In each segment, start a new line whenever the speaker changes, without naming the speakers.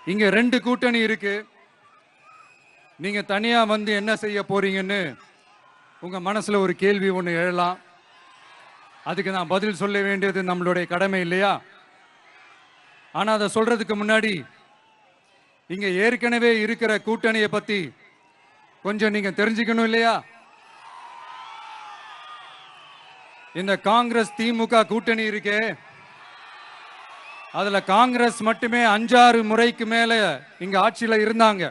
இங்க 2 கூட்டணி இருக்கு. நீங்க தனியா வந்து என்ன செய்ய போறீங்கன்னு உங்க மனசுல ஒரு கேள்வி ஒன்று எழலாம். அதுக்கு நான் பதில் சொல்ல வேண்டியது நம்மளுடைய கடமை இல்லையா? ஆனா அதை சொல்றதுக்கு முன்னாடி இங்க ஏற்கனவே இருக்கிற கூட்டணியை பத்தி கொஞ்சம் நீங்க தெரிஞ்சுக்கணும் இல்லையா? இந்த காங்கிரஸ் திமுக கூட்டணி இருக்கே, அதுல காங்கிரஸ் மட்டுமே 5-6 முறைக்கு மேல இங்க ஆட்சியில இருந்தாங்க.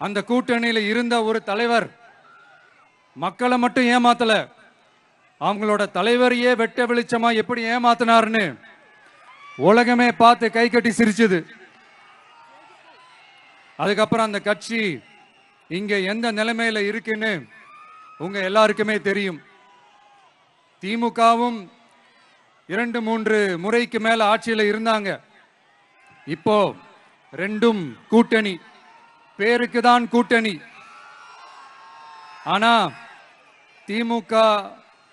அந்த கூட்டணியில இருந்த ஒரு தலைவர் மக்களை மட்டும் ஏமாத்தல, அவங்களோட தலைவரையே வெட்ட வெளிச்சமா எப்படி ஏமாத்தினார்னு உலகமே பார்த்து கை கட்டி சிரிச்சது. அதுக்கப்புறம் அந்த கட்சி இங்க எந்த நிலைமையில இருக்குன்னு உங்க எல்லாருக்குமே தெரியும். திமுகவும் 2-3 முறைக்கு மேல ஆட்சியில இருந்தாங்க. இப்போ 2ம் கூட்டணி, பேருக்கு தான் கூட்டணி. ஆனா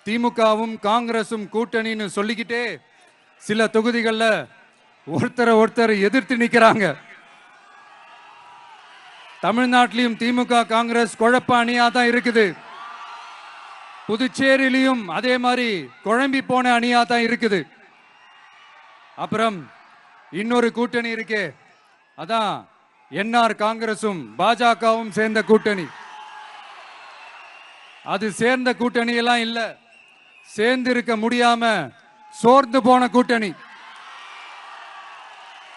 திமுகவும் காங்கிரசும் கூட்டணின்னு சொல்லிக்கிட்டே சில தொகுதிகளில் ஒருத்தரை எதிர்த்து நிற்கிறாங்க. தமிழ்நாட்டிலையும் திமுக காங்கிரஸ் குழப்ப அணியா தான் இருக்குது. புதுச்சேரியிலையும் அதே மாதிரி குழம்பி போன அணியா தான் இருக்குது. அப்புறம் இன்னொரு கூட்டணி இருக்கே, அதான் என்ஆர் காங்கிரசும் பாஜகவும் சேர்ந்த கூட்டணி. அது சேர்ந்த கூட்டணி எல்லாம் இல்ல, சேர்ந்து இருக்க முடியாம சோர்ந்து போன கூட்டணி.